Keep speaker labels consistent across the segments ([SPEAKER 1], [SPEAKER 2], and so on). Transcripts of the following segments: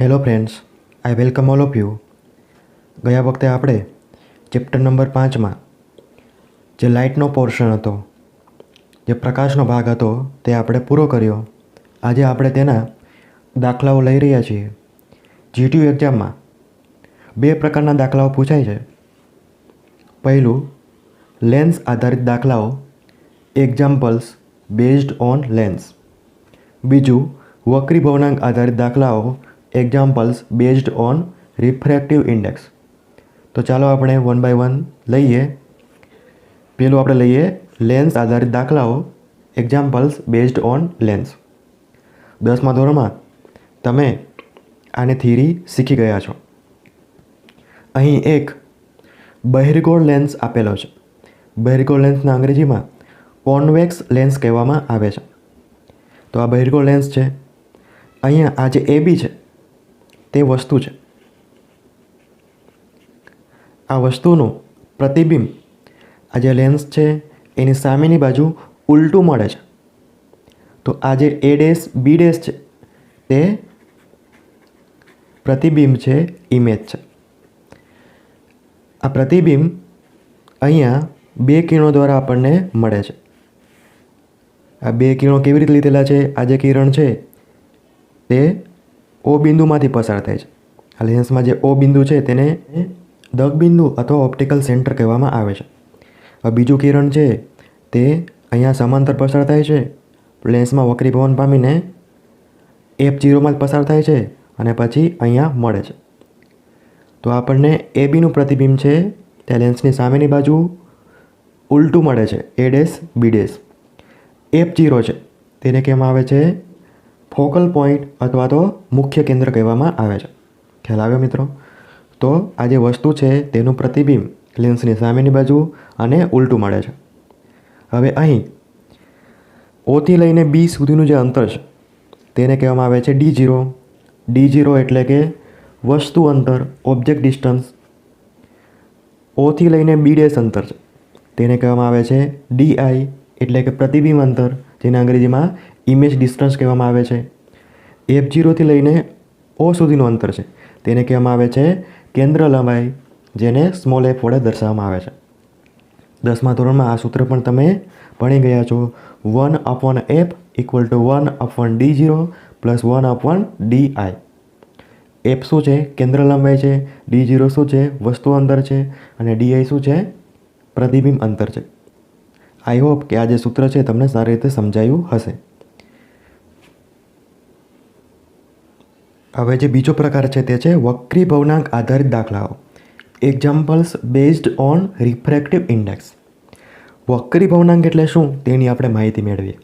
[SPEAKER 1] Hello friends, I welcome all of you. ગયા વખતે આપણે ચેપ્ટર નંબર 5માં જે લાઇટનો પોર્શન હતો, જે પ્રકાશનો ભાગ હતો, તે આપણે પૂરો કર્યો. આજે આપણે તેના દાખલાઓ લઈ રહ્યા છીએ. GTU એક્ઝામમાં 2 પ્રકારના દાખલાઓ પૂછાય છે. પહેલું, લેન્સ આધારિત દાખલાઓ, એક્ઝામ્પલ્સ બેઝડ ઓન લેન્સ. બીજું, વક્રીભવનાંક આધારિત દાખલાઓ, examples based on refractive index. તો ચાલો આપણે વન બાય વન લઈએ. પેલું આપણે લઈએ લેન્સ આધારિત દાખલાઓ, એક્ઝામ્પલ્સ બેઝડ ઓન લેન્સ. 10મા ધોરણમાં તમે આની થિયરી શીખી ગયા છો. અહીં એક બહિર્ગોળ લેન્સ આપેલો છે. બહિર્ગોળ લેન્સના અંગ્રેજીમાં કોન્વેક્સ લેન્સ કહેવામાં આવે છે. તો આ બહિર્ગોળ લેન્સ છે. અહીંયા આ જે AB છે તે વસ્તુ છે. આ વસ્તુનું પ્રતિબિંબ આ જે લેન્સ છે એની સામેની બાજુ ઉલટું મળે છે. તો આ જે A', B' છે તે પ્રતિબિંબ છે, ઇમેજ છે. આ પ્રતિબિંબ અહીંયા 2 કિરણો દ્વારા આપણને મળે છે. આ 2 કિરણો કેવી રીતે લીધેલા છે? આ જે કિરણ છે તે O બિંદુમાંથી પસાર થાય છે. આ લેન્સમાં જે O બિંદુ છે તેને દગ બિંદુ અથવા ઓપ્ટિકલ સેન્ટર કહેવામાં આવે છે. હવે બીજું કિરણ છે તે અહીંયા સમાંતર પસાર થાય છે, લેન્સમાં વક્રીભવન પામીને F0માં જ પસાર થાય છે અને પછી અહીંયા મળે છે. તો આપણને ABનું પ્રતિબિંબ છે તે લેન્સની સામેની બાજુ ઉલટું મળે છે, A', B'. F0 છે તેને કહેવામાં આવે છે ફોકલ પોઈન્ટ અથવા તો મુખ્ય કેન્દ્ર કહેવામાં આવે છે. ખ્યાલ આવ્યો મિત્રો? તો આ જે વસ્તુ છે તેનું પ્રતિબિંબ લેન્સની સામેની બાજુ અને ઉલટું મળે છે. હવે અહીં Oથી લઈને B સુધીનું જે અંતર છે તેને કહેવામાં આવે છે D0. D0 એટલે કે વસ્તુ અંતર, ઓબ્જેક્ટ ડિસ્ટન્સ. Oથી લઈને B' અંતર છે તેને કહેવામાં આવે છે DI એટલે કે પ્રતિબિંબ અંતર, જેને અંગ્રેજીમાં ઇમેજ ડિસ્ટન્સ કહેવામાં આવે છે. F0થી લઈને O સુધીનું અંતર છે તેને કહેવામાં આવે છે કેન્દ્ર લંબાઈ, જેને સ્મોલ f વડે દર્શાવવામાં આવે છે. 10મા ધોરણમાં આ સૂત્ર પણ તમે ભણી ગયા છો. 1/f = 1/D0 + 1/DI. F શું છે? કેન્દ્ર લંબાઈ છે. D0 શું છે? વસ્તુ અંતર છે. અને DI શું છે? પ્રતિબિંબ અંતર છે. આઈ હોપ કે આ જે સૂત્ર છે તમને સારી રીતે સમજાયું હશે. હવે જે બીજો પ્રકાર છે તે છે વક્રીભવનાંક આધારિત દાખલાઓ, examples based on refractive index. વક્રીભવનાંક એટલે શું તેની આપણે માહિતી મેળવીએ.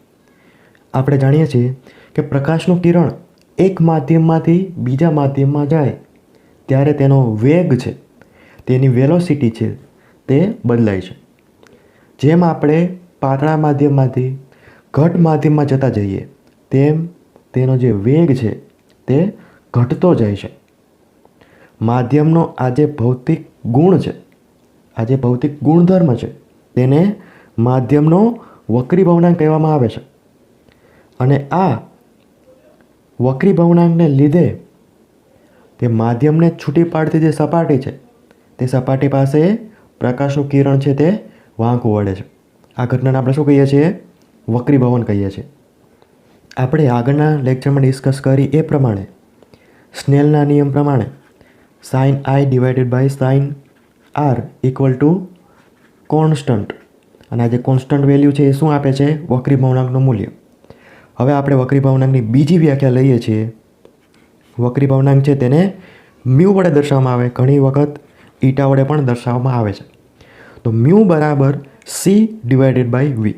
[SPEAKER 1] આપણે જાણીએ છીએ કે પ્રકાશનું કિરણ એક માધ્યમમાંથી બીજા માધ્યમમાં જાય ત્યારે તેનો વેગ છે, તેની વેલોસિટી છે તે બદલાય છે. જેમ આપણે પાતળા માધ્યમમાંથી ઘટ માધ્યમમાં જતા જઈએ તેમ તેનો જે વેગ છે તે ઘટતો જાય છે. માધ્યમનો આ જે ભૌતિક ગુણ છે, આ જે ભૌતિક ગુણધર્મ છે તેને માધ્યમનો વક્રીભવનાંક કહેવામાં આવે છે. અને આ વક્રીભવનાંકને લીધે તે માધ્યમને છૂટી પાડતી જે સપાટી છે તે સપાટી પાસે પ્રકાશનું કિરણ છે તે વાંકું વળે છે. આ ઘટનાને આપણે શું કહીએ છીએ? વક્રીભવન કહીએ છીએ. આપણે આગળના લેક્ચરમાં ડિસ્કસ કરી એ પ્રમાણે સ્નેલના નિયમ પ્રમાણે sin I / sin R = constant. અને આ જે કોન્સ્ટન્ટ વેલ્યુ છે એ શું આપે છે? વક્રીભવનાંકનું મૂલ્ય. હવે આપણે વક્રીભવનાંકની બીજી વ્યાખ્યા લઈએ છીએ. વક્રીભવનાંક છે તેને મ્યુ વડે દર્શાવવામાં આવે, ઘણી વખત ઈટા વડે પણ દર્શાવવામાં આવે છે. તો મ્યુ બરાબર C/V.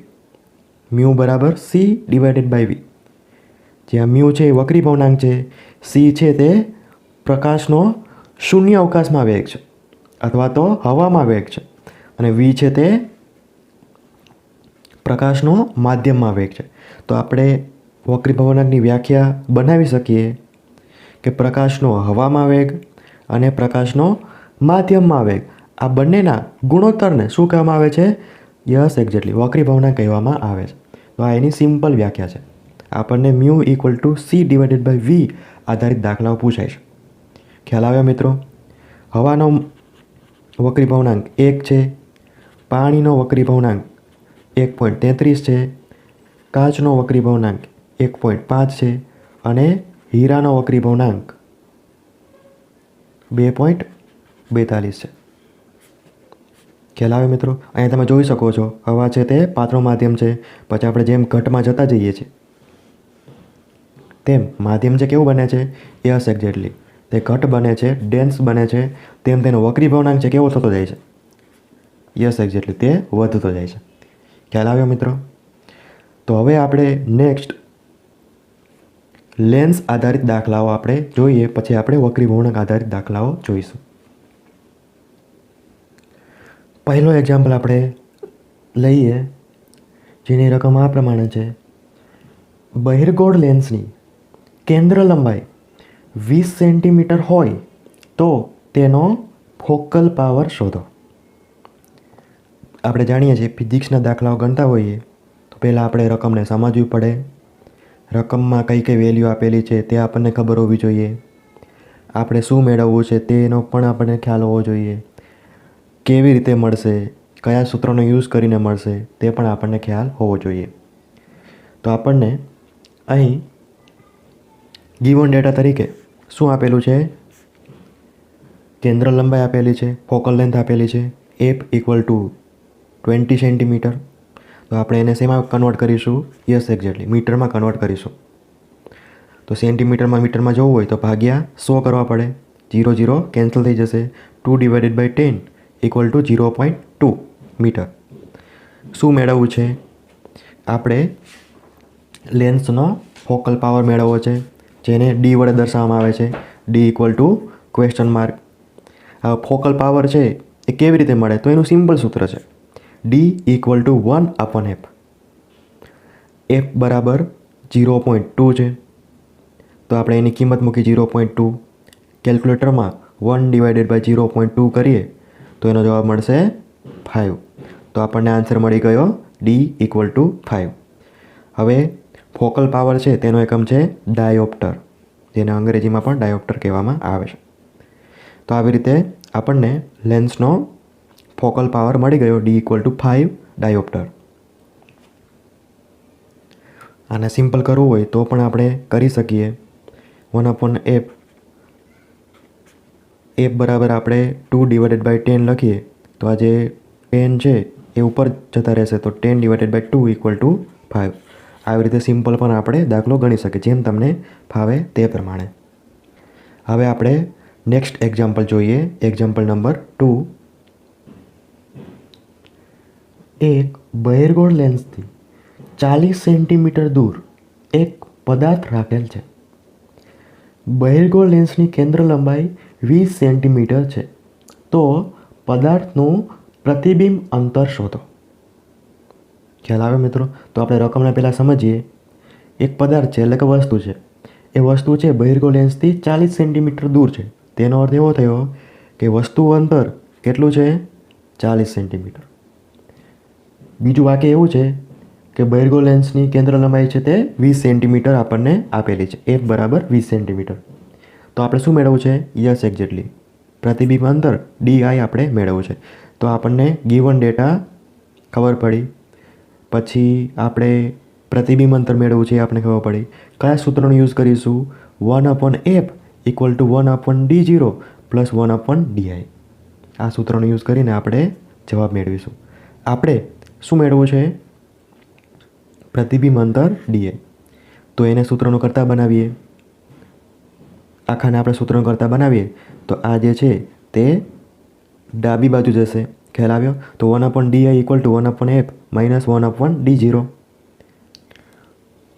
[SPEAKER 1] મ્યુ બરાબર C/V. જ્યાં મ્યુ છે એ વક્રીભવનાંક છે, C છે તે પ્રકાશનો શૂન્ય અવકાશમાં વેગ છે અથવા તો હવામાં વેગ છે, અને V છે તે પ્રકાશનો માધ્યમમાં વેગ છે. તો આપણે વક્રીભવનાંકની વ્યાખ્યા બનાવી શકીએ કે પ્રકાશનો હવામાં વેગ અને પ્રકાશનો માધ્યમમાં વેગ, આ બંનેના ગુણોત્તરને શું કહેવામાં આવે છે? યસ, એક્ઝેક્ટલી વક્રીભવનાંક કહેવામાં આવે છે. તો આ એની સિમ્પલ વ્યાખ્યા છે. આપણને મ્યુ = C/V આધારિત દાખલાઓ પૂછાય છે. ખ્યાલ આવ્યો મિત્રો? હવાનો વક્રી ભવનાંક 1 છે, પાણીનો વક્રી ભવનાંક 1.33 છે, કાચનો વક્રી ભવનાંક 1.5 છે અને હીરાનો વક્રી ભવનાંક 2.42 છે. ખ્યાલ આવે મિત્રો? અહીંયા તમે જોઈ શકો છો હવા છે તે પાતળો માધ્યમ છે. પછી આપણે જેમ ઘટમાં જતા જઈએ છીએ તેમ માધ્યમ છે કેવું બને છે? Yes exactly. તે ઘટ બને છે, ડેન્સ બને છે, તેમ તેનો વક્રી ભવનાંક છે કેવો થતો જાય છે? યસ એક્ઝેક્ટલી, તે વધતો જાય છે. ખ્યાલ આવ્યો મિત્રો? તો હવે આપણે નેક્સ્ટ લેન્સ આધારિત દાખલાઓ આપણે જોઈએ, પછી આપણે વક્રી ભવનાંક આધારિત દાખલાઓ જોઈશું. પહેલો એક્ઝામ્પલ આપણે લઈએ, જેની રકમ આ પ્રમાણે છે. બહિર્ગોળ લેન્સની કેન્દ્ર લંબાઈ 20 સેન્ટીમીટર હોય તો તેનો ફોકલ પાવર શોધો. આપણે જાણીએ છીએ ફિઝિક્સના દાખલાઓ ગણતા હોઈએ તો પહેલાં આપણે રકમને સમજવી પડે. રકમમાં કઈ કઈ વેલ્યુ આપેલી છે તે આપણને ખબર હોવી જોઈએ. આપણે શું મેળવવું છે તેનો પણ આપણને ખ્યાલ હોવો જોઈએ. કેવી રીતે મળશે, કયા સૂત્રનો યુઝ કરીને મળશે તે પણ આપણને ખ્યાલ હોવો જોઈએ. તો આપણને અહીં ગિવન ડેટા તરીકે શું આપેલું છે? કેન્દ્ર લંબાઈ આપેલી છે, ફોકલ લેન્થ આપેલી છે, એફ ઇક્વલ ટુ 20 સેન્ટીમીટર. તો આપણે એને શેમાં કન્વર્ટ કરીશું? યસ એક્ઝેક્ટલી, મીટરમાં કન્વર્ટ કરીશું. તો સેન્ટીમીટરમાં મીટરમાં જવું હોય તો ભાગ્યા 100 કરવા પડે. 0 0 કેન્સલ થઈ જશે. 2/10 ઇક્વલ ટુ 0.2 મીટર. શું મેળવવું છે? આપણે લેન્સનો ફોકલ પાવર મેળવવો છે, જેને ડી વડે દર્શાવવામાં આવે છે. D equal to question mark. આ ફોકલ પાવર છે એ કેવી રીતે મળે? તો એનું સિમ્પલ સૂત્ર છે D equal two 1/f. F બરાબર 0.2 છે, તો આપણે એની કિંમત મૂકી 0.2. કેલ્ક્યુલેટરમાં 1/0.2 કરીએ તો એનો જવાબ મળશે 5. તો આપણને આન્સર મળી ગયો ડી ઇક્વલ ટુ 5. હવે ફોકલ પાવર છે તેનો એકમ છે ડાયોપ્ટર, જેને અંગ્રેજીમાં પણ ડાયોપ્ટર કહેવામાં આવે છે. તો આવી રીતે આપણને લેન્સનો ફોકલ પાવર મળી ગયો ડી ઇક્વલ ટુ 5 ડાયોપ્ટર. આને સિમ્પલ કરવું હોય તો પણ આપણે કરી શકીએ. 1/f. એફ બરાબર આપણે 2/10 લખીએ તો આ જે 10 છે એ ઉપર જતા રહેશે, તો 10/2 ઇક્વલ ટુ 5. આવી રીતે સિમ્પલ પણ આપણે દાખલો ગણી શકીએ, જેમ તમને ફાવે તે પ્રમાણે. હવે આપણે નેક્સ્ટ એક્ઝામ્પલ જોઈએ. Example number 2. એક બહિર્ગોળ લેન્સથી 40 સેન્ટીમીટર દૂર એક પદાર્થ રાખેલ છે. બહિર્ગોળ લેન્સની કેન્દ્ર લંબાઈ 20 સેન્ટીમીટર છે, તો પદાર્થનું પ્રતિબિંબ અંતર શોધો. ખ્યાલ આવે મિત્રો? તો આપણે રકમને પહેલાં સમજીએ. એક પદાર્થ છે એટલે કે વસ્તુ છે. એ વસ્તુ છે બહિર્ગોળ લેન્સથી 40 સેન્ટીમીટર દૂર છે. તેનો અર્થ એવો થયો કે વસ્તુ અંતર કેટલું છે? 40 સેન્ટીમીટર. બીજું વાક્ય એવું છે કે બહિર્ગોળ લેન્સની કેન્દ્ર લંબાઈ છે તે 20 સેન્ટીમીટર આપણને આપેલી છે. એફ બરાબર 20 સેન્ટીમીટર. તો આપણે શું મેળવવું છે? યસ એક્ઝેક્ટલી, પ્રતિબિંબ અંતર ડીઆઈ આપણે મેળવવું છે. તો આપણને ગિવન ડેટા ખબર પડી, પછી આપણે પ્રતિબિંબ અંતર મેળવવું છે એ આપણે ખબર પડી. કયા સૂત્રનો યુઝ કરીશું? 1/f equal to 1/d0 plus 1/di. આ સૂત્રનો યુઝ કરીને આપણે જવાબ મેળવીશું. આપણે શું મેળવવું છે? પ્રતિબિંબ અંતર ડીએ. તો એને સૂત્રનો કરતા બનાવીએ. આખાને આપણે સૂત્રનો કરતા બનાવીએ તો આ જે છે તે ડાબી બાજુ જશે. ખ્યાલ આવ્યો? તો 1/di equal to 1/f minus 1/d0.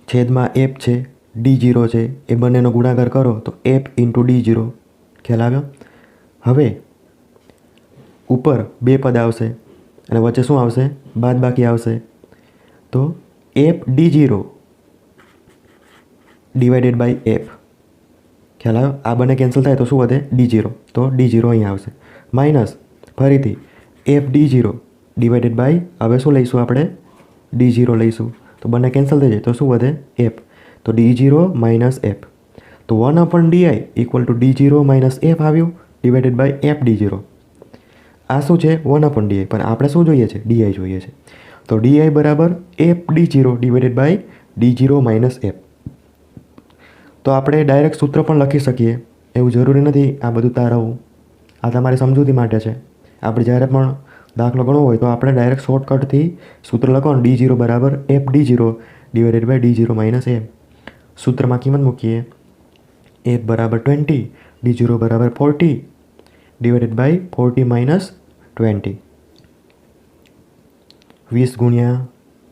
[SPEAKER 1] છેદમાં f છે, d0 છે, એ બંનેનો ગુણાકાર કરો તો f ઇન્ટુ d0. ખ્યાલ આવ્યો? હવે ઉપર બે પદ આવશે અને વચ્ચે શું આવશે? બાદબાકી આવશે. તો f d0 divided by f. ખ્યાલ આવ્યો? આ બંને કેન્સલ થાય તો શું વધે? d0. તો d0 અહીંયા આવશે. માઇનસ ફરીથી f d0 ડિવાઇડેડ બાય, હવે શું લઈશું આપણે? d0 લઈશું. તો બંને કેન્સલ થઈ જાય તો શું વધે? f. તો d0 માઇનસ f. તો તો 1/di equal to d0 minus F આવ્યું ડિવાઇડેડ બાય એફ d0. આ શું છે 1/di, પણ આપણે શું જોઈએ છે di જોઈએ છે. તો di બરાબર F d0 divided by d0 minus F. તો આપણે ડાયરેક્ટ સૂત્ર પણ લખી શકીએ, એવું જરૂરી નથી આ બધું તારવવું. આ તમારી સમજૂતી માટે છે. આપણે જ્યારે પણ દાખલો ગણવો હોય તો આપણે ડાયરેક્ટ શોર્ટકટથી સૂત્ર લખવાનું d0 બરાબર F d0 divided by d0 minus F. સૂત્રમાં કિંમત મૂકીએ, એફ બરાબર 20, d0 બરાબર 40 ડિવાઇડેડ બાય 40 માઇનસ 20. 20 ગુણ્યા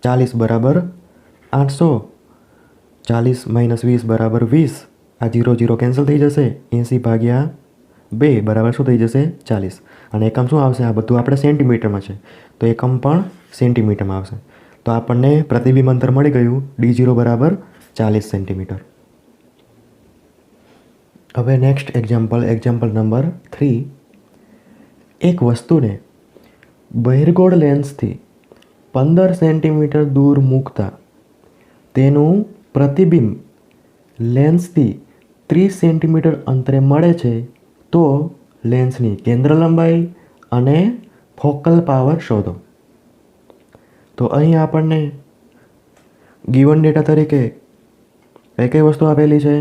[SPEAKER 1] 40 બરાબર 800, 40 માઇનસ 20 બરાબર 20. આ 0 0 કેન્સલ થઈ જશે. 80 ભાગ્યા 2 બરાબર શું થઈ જશે 40. અને એકમ શું આવશે? આ બધું આપણે સેન્ટીમીટરમાં છે તો એકમ પણ સેન્ટીમીટરમાં આવશે. તો આપણને પ્રતિબિંબ અંતર મળી ગયું d0 બરાબર 40 સેન્ટીમીટર. હવે નેક્સ્ટ એક્ઝામ્પલ નંબર 3. એક વસ્તુને બહિર્ગોળ લેન્સથી 15 સેન્ટીમીટર દૂર મૂકતા તેનું પ્રતિબિંબ લેન્સથી 30 સેન્ટીમીટર અંતરે મળે છે, તો લેન્સની કેન્દ્ર લંબાઈ અને ફોકલ પાવર શોધો. તો અહીં આપણને ગિવન ડેટા તરીકે કઈ વસ્તુ આપેલી છે?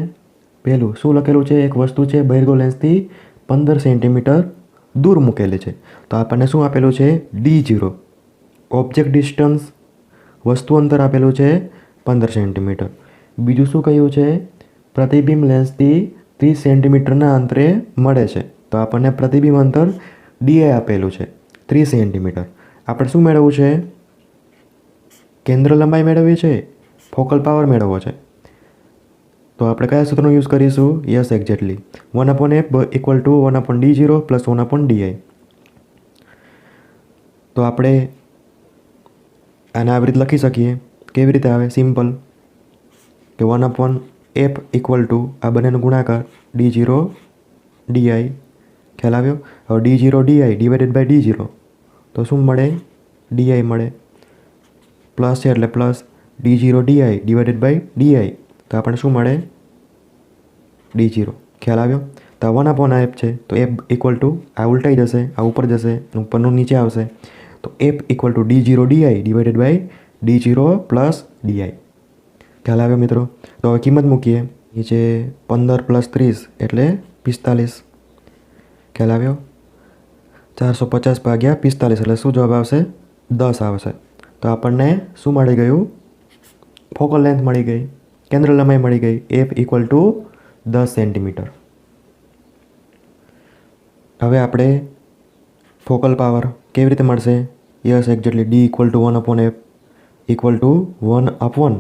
[SPEAKER 1] પહેલું શું લખેલું છે? એક વસ્તુ છે બહિર્ગોળ લેન્સથી 15 સેન્ટીમીટર દૂર મૂકેલી છે. તો આપણને શું આપેલું છે? d0 ઓબ્જેક્ટ ડિસ્ટન્સ, વસ્તુ અંતર આપેલું છે 15 સેન્ટીમીટર. બીજું શું કહ્યું છે? પ્રતિબિંબ લેન્સથી 30 સેન્ટીમીટરના અંતરે મળે છે. તો આપણને પ્રતિબિંબ અંતર di આપેલું છે 30 સેન્ટીમીટર. આપણે શું મેળવવું છે? કેન્દ્ર લંબાઈ મેળવવી છે, ફોકલ પાવર મેળવવો છે. તો આપણે કયા સૂત્રનો યુઝ કરીશું? Yes, exactly 1/f equal to 1/d0 plus 1/di. તો આપણે આને આવી રીતે લખી શકીએ. કેવી રીતે આવે? સિમ્પલ કે 1/f ઇક્વલ ટુ આ બંનેનો ગુણાકાર d0 di. ખ્યાલ આવ્યો? હવે d0 di divided by d0 તો શું મળે? di મળે. પ્લસ છે એટલે plus d0 di divided by di તો આપણને શું મળે? d0. ખ્યાલ આવ્યો? તો 1/f છે તો f ઇક્વલ ટુ આ ઉલટાઈ જશે, આ ઉપર જશે, ઉપરનું નીચે આવશે. તો f equal to d0 di divided by d0 plus di. ખ્યાલ આવ્યો મિત્રો? તો હવે કિંમત મૂકીએ. નીચે 15 પ્લસ 30 એટલે 45. ખ્યાલ આવ્યો? 450 ભાગ્યા 45 એટલે શું જવાબ આવશે? 10 આવશે. તો આપણને શું મળી ગયું? ફોકલ લેન્થ મળી ગઈ, કેન્દ્ર લંબાઈ મળી ગઈ, f ઇક્વલ ટુ 10 સેન્ટીમીટર. હવે આપણે ફોકલ પાવર કેવી રીતે મળશે? Yes, exactly d equal two 1/f equal to 1/1.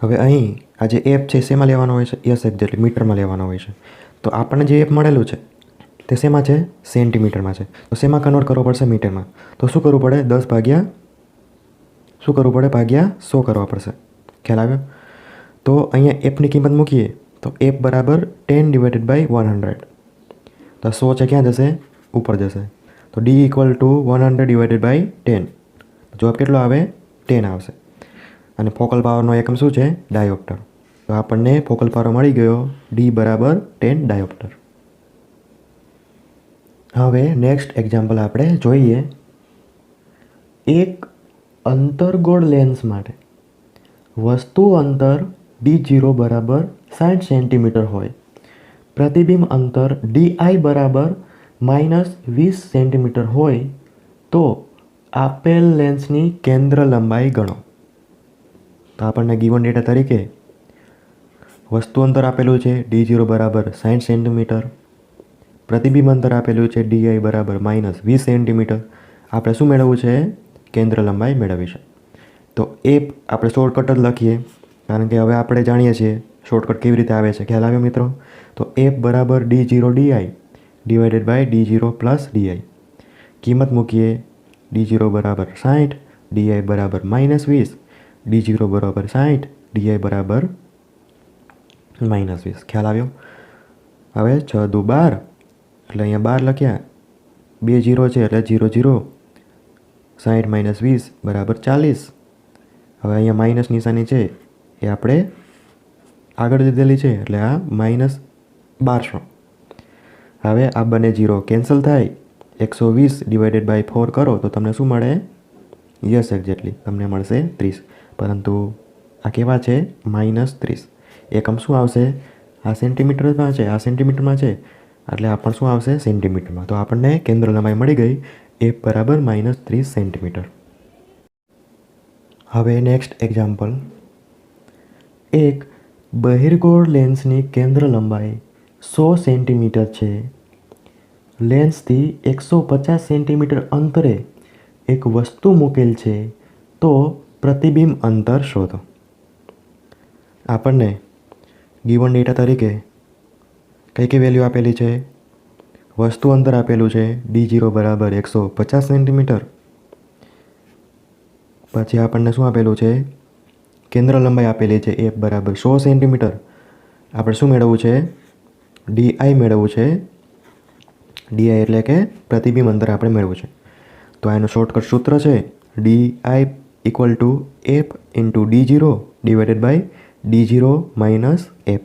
[SPEAKER 1] હવે અહીં આ જે f છે શેમાં લેવાનો હોય છે? યસ, એક્ઝેક્ટલી મીટરમાં લેવાનો હોય છે. તો આપણને જે f મળેલું છે તે શેમાં છે? સેન્ટીમીટરમાં છે. તો શેમાં કન્વર્ટ કરવો પડશે? મીટરમાં. તો શું કરવું પડે? 10 ભાગ્યા શું કરવું પડે? ભાગ્યા 100 કરવા પડશે. ખ્યાલ આવ્યો? તો અહીંયા એફની કિંમત મૂકીએ તો f બરાબર 10 ડિવાઇડેડ બાય 100. તો 100 છે ક્યાં જશે? ઉપર જશે. તો d equal to 100 divided by 10. જવાબ કેટલો આવે? 10 આવશે. અને ફોકલ પાવરનો એકમ શું છે? ડાયોપ્ટર. તો આપણને ફોકલ પાવર મળી ગયો d બરાબર 10 ડાયોપ્ટર. હવે નેક્સ્ટ એક્ઝામ્પલ આપણે જોઈએ. એક અંતર્ગોળ લેન્સ માટે વસ્તુ અંતર d0 બરાબર 60 સેન્ટીમીટર હોય, પ્રતિબિંબ અંતર di બરાબર -20 સેન્ટીમીટર હોય, તો આપેલ લેન્સની કેન્દ્ર લંબાઈ ગણો. તો આપણને ગિવન ડેટા તરીકે વસ્તુ અંતર આપેલું છે d0 બરાબર 60 સેન્ટીમીટર, પ્રતિબિંબ અંતર આપેલું છે di બરાબર -20 સેન્ટીમીટર. આપણે શું મેળવવું છે? કેન્દ્ર લંબાઈ મેળવવી છે. તો એ આપણે શોર્ટકટ જ લખીએ, કારણ કે હવે આપણે જાણીએ છીએ શોર્ટકટ કેવી રીતે આવે છે. ખ્યાલ આવ્યો મિત્રો? તો f બરાબર d0 di divided by d0 plus di. કિંમત મૂકીએ. d0 બરાબર 60, di બરાબર -20, d0 બરાબર 60, di બરાબર -20. ખ્યાલ આવ્યો? હવે 6 દુ 12 એટલે અહીંયા 12 લખ્યા, 2 0 છે એટલે 0 0, 60 - 20 બરાબર 40. હવે અહીંયા માઇનસ નિશાની છે એ આપણે આગળ લીધેલી છે એટલે આ -1200. હવે આ બંને 0 કેન્સલ થાય. 120 ડિવાઇડેડ બાય 4 કરો તો તમને શું મળે? યસ એક્ઝેક્ટલી તમને મળશે 30. પરંતુ આ કેવા છે? -30. એકમ શું આવશે? આ સેન્ટીમીટરમાં છે, આ સેન્ટીમીટરમાં છે, એટલે આ પણ શું આવશે? સેન્ટીમીટરમાં. તો આપણને કેન્દ્ર લંબાઈ મળી ગઈ f બરાબર -30 સેન્ટીમીટર. હવે નેક્સ્ટ એક્ઝામ્પલ. એક બહિર્ગોળ લેન્સની કેન્દ્ર લંબાઈ 100 સેન્ટીમીટર છે. લેન્સથી 150 સેન્ટીમીટર અંતરે એક વસ્તુ મૂકેલ છે, તો પ્રતિબિંબ અંતર શોધો. આપણને ગિવન ડેટા તરીકે કઈ વેલ્યુ આપેલી છે? વસ્તુ અંતર આપેલું છે d0 બરાબર 150 સેન્ટીમીટર. પછી આપણને શું આપેલું છે? કેન્દ્ર લંબાઈ આપેલી છે f બરાબર 100 સેન્ટીમીટર. આપણે શું મેળવવું છે? ડી મેળવવું છે. ડી એટલે કે પ્રતિબિંબ અંતર આપણે મેળવવું છે. તો આનું શોર્ટકટ સૂત્ર છે D equal to f into d0 divided by d0 minus f.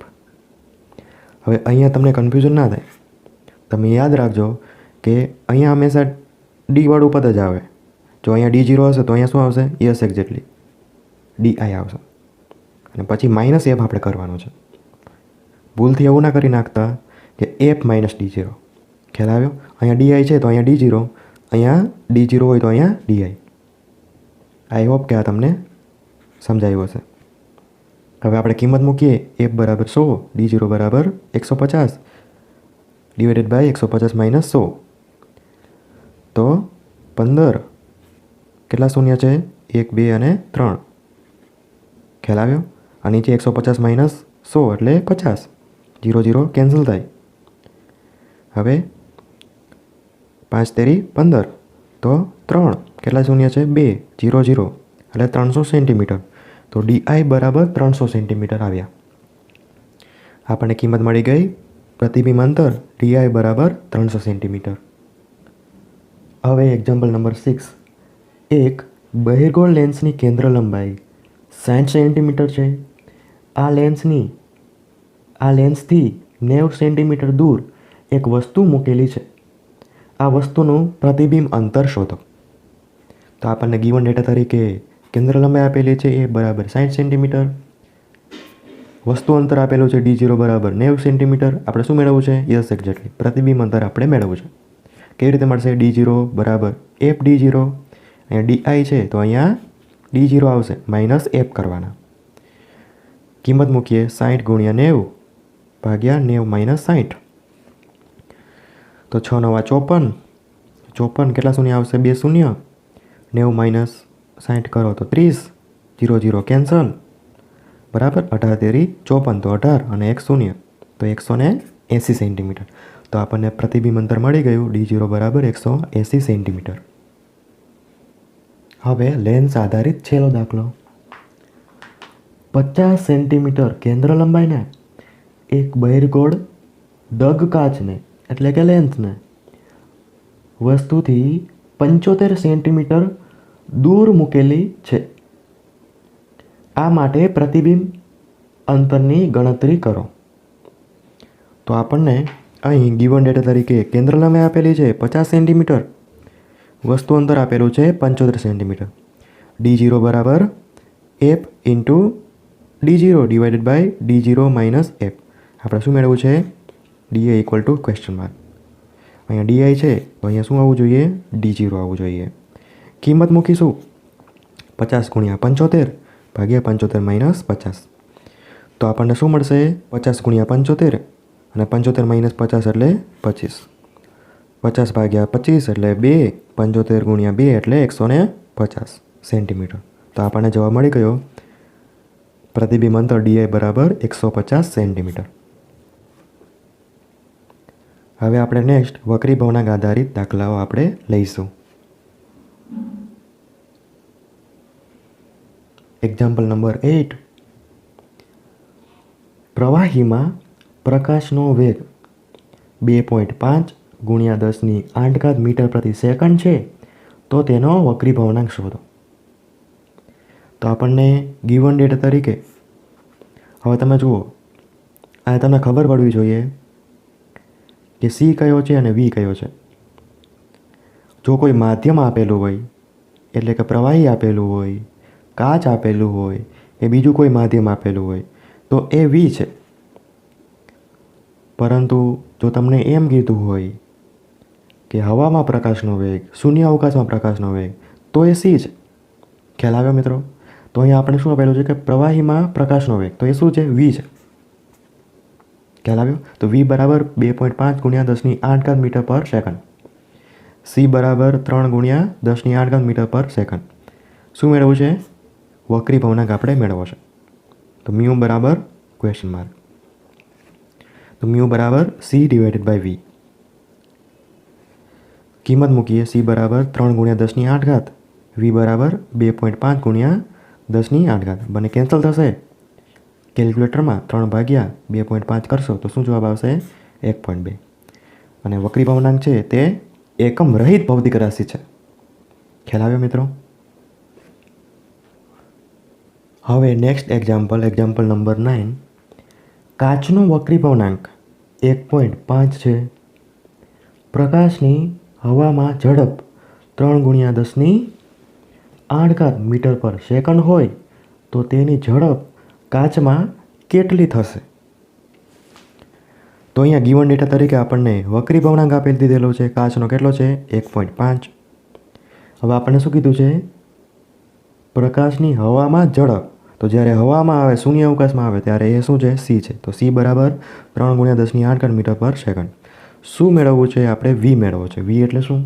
[SPEAKER 1] હવે અહીંયા તમને કન્ફ્યુઝન ના થાય. તમે યાદ રાખજો કે અહીંયા હંમેશા ડીવાળું પદ જ આવે. જો અહીંયા d0 હશે તો અહીંયા શું આવશે? યસ એક્ઝેક્ટલી ડી આવશે. અને પછી માઇનસ એફ આપણે કરવાનું છે. ભૂલથી એવું ના કરી નાખતા કે f માઇનસ d0. ખ્યાલ આવ્યો? અહીંયા ડી છે તો અહીંયા d0, અહીંયા d0 હોય તો અહીંયા ડી. આઈ હોપ કે આ તમને સમજાયું હશે. હવે આપણે કિંમત મૂકીએ. f બરાબર 100, d0 બરાબર 150 ડિવાઇડેડ બાય 150 માઇનસ 100. તો 15. કેટલા શૂન્ય છે? 1, 2 અને 3. ખ્યાલ આવ્યો? આ નીચે 150 માઇનસ 100 એટલે 50. 0 0 કેન્સલ થાય. હવે 5 તેરી 15. તો 3. કેટલા શૂન્ય છે? 2. 0 0 એટલે 300 સેન્ટીમીટર. તો ડી બરાબર 300 સેન્ટીમીટર આવ્યા. આપણને કિંમત મળી ગઈ પ્રતિબિંબ અંતર ડી બરાબર 300 સેન્ટીમીટર. હવે એક્ઝામ્પલ નંબર 6. એક બહિર્ગોળ લેન્સની કેન્દ્ર લંબાઈ 60 સેન્ટીમીટર છે. આ લેન્સથી 90 સેન્ટીમીટર દૂર એક વસ્તુ મૂકેલી છે. આ વસ્તુનું પ્રતિબિંબ અંતર શોધો. તો આપણને ગિવન ડેટા તરીકે કેન્દ્ર લંબાઈ આપેલી છે એ બરાબર 60 સેન્ટીમીટર. વસ્તુ અંતર આપેલું છે d0 બરાબર 90 સેન્ટીમીટર. આપણે શું મેળવવું છે? યસ એક્ઝેક્ટલી પ્રતિબિંબ અંતર આપણે મેળવવું છે. કેવી રીતે મળશે? d0 બરાબર f d0. અહીંયા ડી છે તો અહીંયા d0 આવશે, માઇનસ f કરવાના. કિંમત મૂકીએ 60 ગુણ્યા 90 ભાગ્યા 90 માઇનસ 60. તો 6 9 54. 54 કેટલા શૂન્ય આવશે? 2 શૂન્ય. 90 માઇનસ 60 કરો તો 30. 0 0 કેન્સલ. બરાબર 18 તેરી 54 તો 18 અને 1 શૂન્ય તો 180 સેન્ટીમીટર. તો આપણને પ્રતિબિંબ અંતર મળી ગયું d0 બરાબર 180 સેન્ટીમીટર. હવે લેન્સ આધારિત છેલ્લો દાખલો. 50 સેન્ટીમીટર કેન્દ્ર લંબાઈને એક બહિર્ગોળ દગ કાચને એટલે કે લેન્સને વસ્તુથી 75 સેન્ટીમીટર દૂર મૂકેલી છે. આ માટે પ્રતિબિંબ અંતરની ગણતરી કરો. તો આપણને અહીં ગિવન ડેટા તરીકે કેન્દ્ર લંબાઈ આપેલી છે 50 સેન્ટીમીટર. વસ્તુ અંતર આપેલું છે 75 સેન્ટીમીટર. d0 બરાબર f into d0 divided by d0 minus f. આપણે શું મેળવવું છે? D equal to question mark. અહીંયા ડી છે તો અહીંયા શું આવવું જોઈએ? d0 આવવું જોઈએ. કિંમત મૂકીશું 50 ગુણ્યા 75 ભાગ્યા 75 માઇનસ 50. તો આપણને શું મળશે? 50 ગુણ્યા 75 અને 75 માઇનસ 50 એટલે 25. 50 ભાગ્યા 25 એટલે 2. 75 ગુણ્યા 2 એટલે 150 સેન્ટીમીટર. તો આપણને જવાબ મળી ગયો પ્રતિબિંબ અંતર ડી બરાબર 150 સેન્ટીમીટર. હવે આપણે નેક્સ્ટ વક્રી ભવનાંક આધારિત દાખલાઓ આપણે લઈશું. Example number 8. પ્રવાહીમાં પ્રકાશનો વેગ 2.5 ગુણ્યા 10⁸ મીટર પ્રતિ સેકન્ડ છે. તો તેનો વક્રી ભવનાંક શોધો. તો આપણને ગિવન ડેટા તરીકે હવે તમે જુઓ આ તમને ખબર પડવી જોઈએ કે સી કયો છે અને વી કયો છે. જો કોઈ માધ્યમ આપેલું હોય, એટલે કે પ્રવાહી આપેલું હોય, કાચ આપેલું હોય, એ બીજું કોઈ માધ્યમ આપેલું હોય તો એ વી છે. પરંતુ જો તમને એમ કીધું હોય કે હવામાં પ્રકાશનો વેગ, શૂન્ય અવકાશમાં પ્રકાશનો વેગ, તો એ સી છે. ખ્યાલ આવ્યો મિત્રો? તો અહીંયા આપણે શું આપેલું છે કે પ્રવાહીમાં પ્રકાશનો વેગ, તો એ શું છે? વી છે. ખ્યાલ આવ્યો? તો વી બરાબર 2.5 × 10⁸ મીટર પર સેકન્ડ. સી બરાબર 3 × 10⁸ મીટર પર સેકન્ડ. શું મેળવવું છે? વક્રી ભવનાંક આપણે મેળવવો છે. તો મ્યુ બરાબર ક્વેશ્ચન માર્ક. તો મ્યુ બરાબર C/V. કિંમત મૂકીએ. સી બરાબર 3 × 10⁸, વી બરાબર 2.5 × 10⁸. બંને કેન્સલ થશે. કેલ્ક્યુલેટરમાં 3/2.5 કરશો તો શું જવાબ આવશે? 1.2. અને વક્રી ભવનાંક છે તે એકમ રહિત ભૌતિક રાશિ છે. ખ્યાલ આવ્યો મિત્રો? હવે નેક્સ્ટ એક્ઝામ્પલ નંબર 9. કાચનો વક્રી ભવનાંક 1.5 છે. પ્રકાશની હવામાં ઝડપ 3 × 10⁸ મીટર પર સેકન્ડ હોય તો તેની ઝડપ કાચમાં કેટલી થશે? તો અહીંયા ગિવન ડેટા તરીકે આપણને વક્રી ભવનાંક આપી દીધેલો છે. કાચનો કેટલો છે? 1.5. હવે આપણને શું કીધું છે? પ્રકાશની હવામાં ઝડપ. તો જ્યારે હવામાં આવે, શૂન્ય અવકાશમાં આવે ત્યારે એ શું છે? સી છે. તો સી બરાબર 3 × 10⁸ મીટર પર સેકન્ડ. શું મેળવવું છે? આપણે વી મેળવવો છે. વી એટલે શું?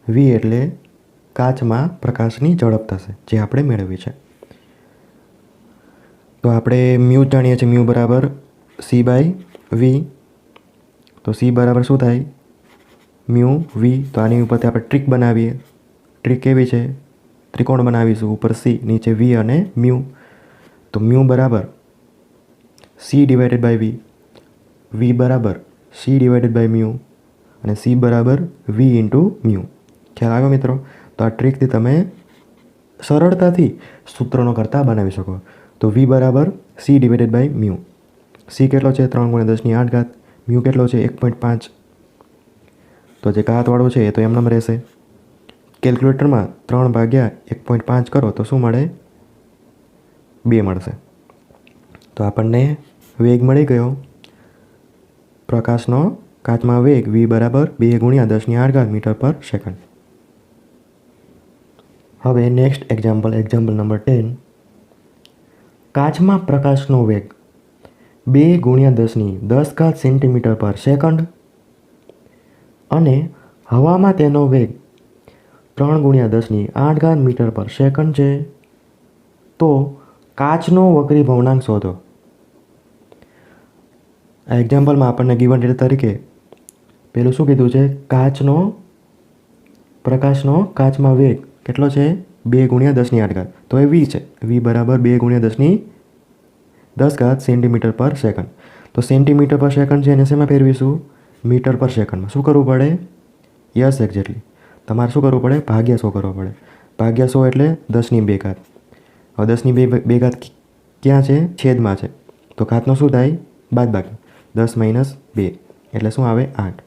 [SPEAKER 1] વી એટલે કાચમાં પ્રકાશની ઝડપ થશે, જે આપણે મેળવી છે. તો આપણે મ્યુ જાણીએ છીએ. મ્યુ બરાબર C/V. તો સી બરાબર શું થાય? મ્યુ વી. તો આની ઉપરથી આપણે ટ્રીક બનાવીએ. ટ્રીક કેવી છે? ત્રિકોણ બનાવીશું. ઉપર સી, નીચે વી અને મ્યુ. તો મ્યુ બરાબર C/V. વી બરાબર C/મ્યુ અને સી બરાબર V × મ્યુ. ખ્યાલ આવ્યો મિત્રો? તો આ ટ્રીકથી તમે સરળતાથી સૂત્રનો કરતા બનાવી શકો. તો વી બરાબર C/મ્યુ. સી કેટલો છે? 3 × 10⁸. મ્યુ કેટલો છે? 1.5. તો જે કાચવાળો છે એ તો એમનેમ રહેશે. કેલ્ક્યુલેટરમાં 3/1.5 કરો તો શું મળે? 2 મળશે. તો આપણને વેગ મળી ગયો. પ્રકાશનો કાચમાં વેગ વી બરાબર 2 × 10⁸ મીટર પર સેકન્ડ. હવે નેક્સ્ટ એક્ઝામ્પલ નંબર 10. કાચમાં પ્રકાશનો વેગ 2 × 10⁻10 સેન્ટીમીટર પર સેકન્ડ અને હવામાં તેનો વેગ 3 × 10⁸ મીટર પર સેકન્ડ છે. તો કાચનો વક્રી ભવનાંક શોધો. આ એક્ઝામ્પલમાં આપણને ગિવન ડેટા તરીકે પેલું શું કીધું છે? પ્રકાશનો કાચમાં વેગ કેટલો છે? 2 × 10⁸. તો એ વી છે. વી બરાબર 2 × 10⁻10 સેન્ટીમીટર પર સેકન્ડ. તો સેન્ટીમીટર પર સેકન્ડ છે એને શેમાં ફેરવીશું? મીટર પર સેકન્ડમાં. શું કરવું પડે? Yes exactly. તમારે શું કરવું પડે? ભાગ્યા 100 કરવો પડે. ભાગ્યા 100 એટલે 10⁻2. હવે 10⁻2 ક્યાં છે? છેદમાં છે. તો ઘાતનો શું થાય? બાદબાકી. 10 - 2 એટલે શું આવે? 8.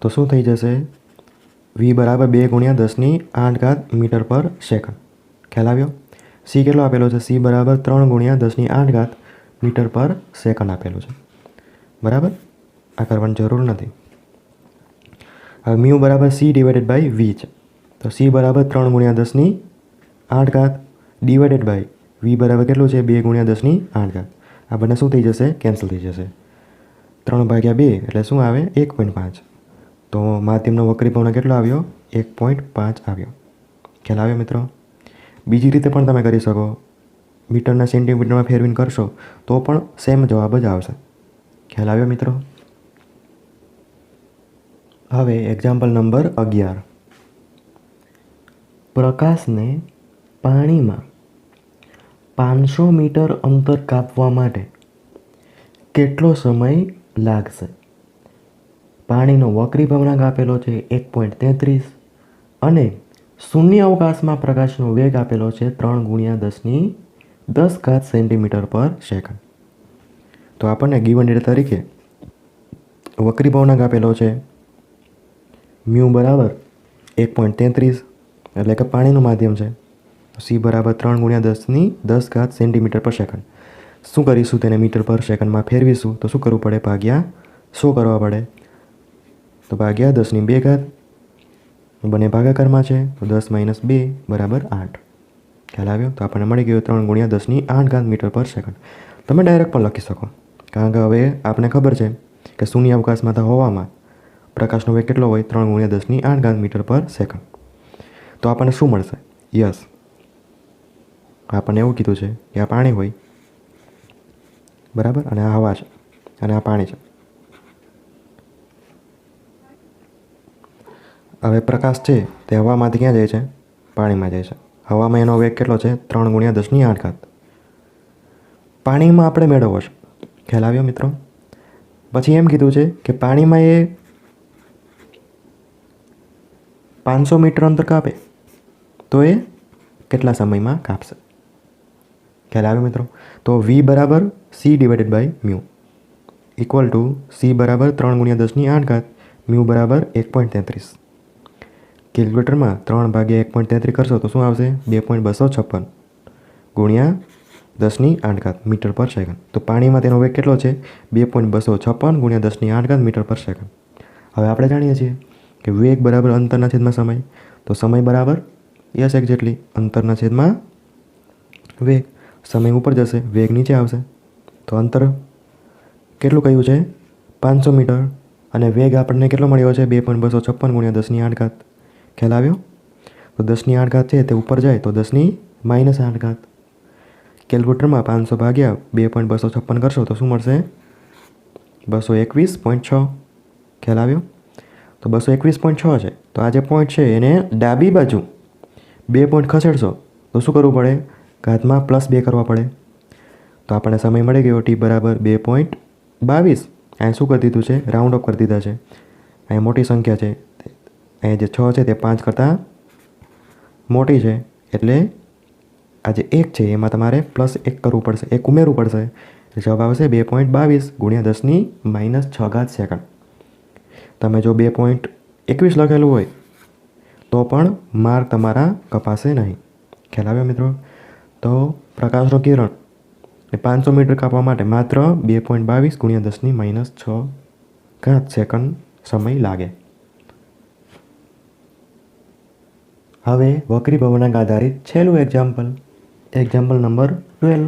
[SPEAKER 1] તો શું થઈ જશે? વી બરાબર 2 × 10⁸ મીટર પર સેકન્ડ. ખ્યાલ આવ્યો? સી કેટલો આપેલો છે? સી બરાબર 3 × 10⁸ મીટર પર સેકન્ડ આપેલું છે. બરાબર? આ કરવાની જરૂર નથી. હવે મ્યુ બરાબર C/V છે. તો સી બરાબર 3 × 10⁸ વી બરાબર કેટલું છે? 2 × 10⁸. આ બંને શું થઈ જશે? કેન્સલ થઈ જશે. 3/2 એટલે શું આવે? 1.5. તો માધ્યમનો વક્રી ભવનાંક કેટલો આવ્યો? 1.5 આવ્યો. ખ્યાલ આવ્યો મિત્રો? બીજી રીતે પણ તમે કરી શકો. મીટરના સેન્ટીમીટરમાં ફેરવીને કરશો તો પણ સેમ જવાબ જ આવશે. ખ્યાલ આવ્યો મિત્રો? હવે એક્ઝામ્પલ નંબર 11. પ્રકાશને પાણીમાં 500 મીટર અંતર કાપવા માટે કેટલો સમય લાગશે? પાણીનો વક્રી ભવનાંક આપેલો છે 1.33 અને શૂન્ય અવકાશમાં પ્રકાશનો વેગ આપેલો છે 3 ગુણ્યા 10 સેન્ટીમીટર પર સેકન્ડ. તો આપણને ગિવન ડેટા તરીકે વક્રી ભવનાંક આપેલો છે મ્યુ બરાબર 1.33, એટલે કે પાણીનું માધ્યમ છે. સી બરાબર 3 ગુણ્યા 10 સેન્ટીમીટર પર સેકન્ડ. શું કરીશું? તેને મીટર પર સેકન્ડમાં ફેરવીશું તો શું કરવું પડે? ભાગ્યા 100 કરવા પડે. તો ભાગ્યા 10^2. બંને ભાગાકારમાં છે તો 10 - 2 બરાબર 8. ખ્યાલ આવ્યો? તો આપણને મળી ગયું 3 ગુણ્યા 10^8 મીટર પર સેકન્ડ. તમે ડાયરેક્ટ પણ લખી શકો, કારણ કે હવે આપણે ખબર છે કે શૂન્ય અવકાશમાં તો હવામાં પ્રકાશનો વેગ કેટલો હોય? 3 ગુણ્યા 10^8 મીટર પર સેકન્ડ. તો આપણને શું મળશે? યસ, આપણને એવું કીધું છે કે આ પાણી હોય, બરાબર, અને આ હવા છે અને આ પાણી છે. હવે પ્રકાશ છે તે હવામાંથી ક્યાં જાય છે? પાણીમાં જાય છે. હવામાં એનો વેગ કેટલો છે? 3 ગુણ્યા 10^8. પાણીમાં આપણે મેળવવો છે. ખ્યાલ આવ્યો મિત્રો? પછી એમ કીધું છે કે પાણીમાં એ 500 મીટર અંતર કાપે તો એ કેટલા સમયમાં કાપશે? ખ્યાલ આવ્યો મિત્રો? તો વી બરાબર C/μ ઇક્વલ ટુ સી બરાબર 3 ગુણ્યા 10^8, મ્યુ બરાબર 1.33. કેલ્ક્યુલેટરમાં 3/1.33 કરશો તો શું આવશે? 2.256 ગુણ્યા 10^8 મીટર પર સેકન્ડ. તો પાણીમાં તેનો વેગ કેટલો છે? 2.256 ગુણ્યા 10^8 મીટર પર સેકન્ડ. હવે આપણે જાણીએ છીએ કે વેગ બરાબર અંતરના છેદમાં સમય. તો સમય બરાબર યસ એક્ઝેક્ટલી અંતરના છેદમાં વેગ. સમય ઉપર જશે, વેગ નીચે આવશે. તો અંતર કેટલું કહ્યું છે? 500 મીટર. અને વેગ આપણને કેટલો મળ્યો છે? 2.256 ગુણ્યા 10^8. ખ્યાલ આવ્યો? તો 10^8 છે તે ઉપર જાય તો 10^-8. કેલ્ક્યુલેટરમાં 500 ભાગ્યા 2.256 કરશો તો શું મળશે? 221.6. ખ્યાલ આવ્યો? તો 221.6 છે. તો આ જે પોઈન્ટ છે એને ડાબી બાજુ 2 પોઈન્ટ ખસેડશો તો શું કરવું પડે? ઘાતમાં +2 કરવા પડે. તો આપણને સમય મળી ગયો T બરાબર 2.22. અહીંયા શું કરી દીધું છે? રાઉન્ડ અપ કરી દીધા છે. અહીંયા મોટી સંખ્યા છે, અહીંયા જે 6 છે તે 5 કરતાં મોટી છે, એટલે આ જે 1 છે એમાં તમારે +1 કરવું પડશે, 1 ઉમેરવું પડશે. જવાબ આવશે 2.22 ગુણ્યા 10^-6 સેકન્ડ. તમે જો 2.21 લખેલું હોય તો પણ માર્ક તમારા કપાશે નહીં. ખ્યાલ આવ્યો મિત્રો? તો પ્રકાશનો કિરણ એ 500 મીટર કાપવા માટે માત્ર 2.22 ગુણ્યા 10^-6 સેકન્ડ સમય લાગે. હવે વક્રી ભવનાંક આધારિત છેલ્લું એક્ઝામ્પલ નંબર 12.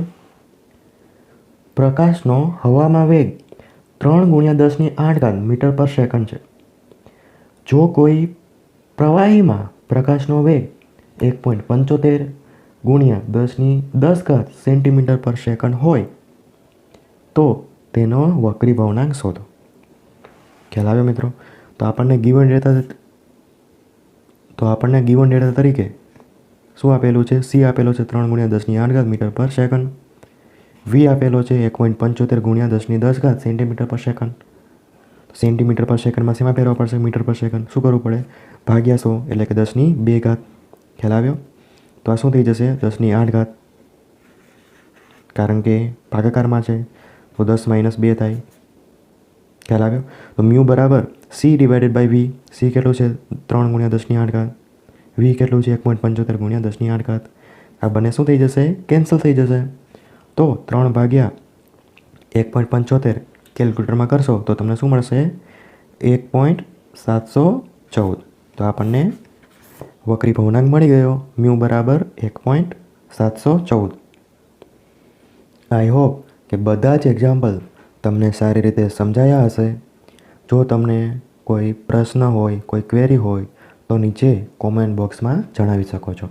[SPEAKER 1] પ્રકાશનો હવામાં વેગ 3 ગુણ્યા 10^8 મીટર પર સેકન્ડ છે. જો કોઈ પ્રવાહીમાં પ્રકાશનો વેગ 1.75 ગુણ્યા 10^10 સેન્ટીમીટર પર સેકન્ડ હોય તો તેનો વક્રી ભવનાંક શોધો. ખ્યાલ આવ્યો મિત્રો? તો આપણને ગિવન ડેટા તરીકે શું આપેલું છે? સી આપેલો છે 3 ગુણ્યા 10^8 મીટર પર સેકન્ડ. વી આપેલો છે 1.75 ગુણ્યા 10^10 સેન્ટીમીટર પર સેકન્ડ. સેન્ટીમીટર પર સેકન્ડમાં શેમાં ફેરવવા પડશે? મીટર પર સેકન્ડ. શું કરવું પડે? ભાગ્યા 100 એટલે કે 10^2. ખ્યાલ આવ્યો? તો આ શું થઈ જશે? 10^8, કારણ કે ભાગાકારમાં છે તો 10 - 2 થાય. ખ્યાલ આવ્યો? તો મ્યુ બરાબર C/V. સી કેટલું છે? 3 ગુણ્યા 10^8. વી કેટલું છે? 1.75 ગુણ્યા 10^8. આ બંને શું થઈ જશે? કેન્સલ થઈ જશે. તો 3/1.75 કેલ્ક્યુલેટરમાં કરશો તો તમને શું મળશે? 1.714. તો આપણને વક્રી ભવનાંક મળી ગયો. મ્યુ બરાબર 1.714. આઈ હોપ કે બધા જ એક્ઝામ્પલ તમને સારી રીતે સમજાયા હશે. જો તમને કોઈ પ્રશ્ન હોય, કોઈ ક્વેરી હોય તો નીચે કોમેન્ટ બોક્સમાં જણાવી શકો છો.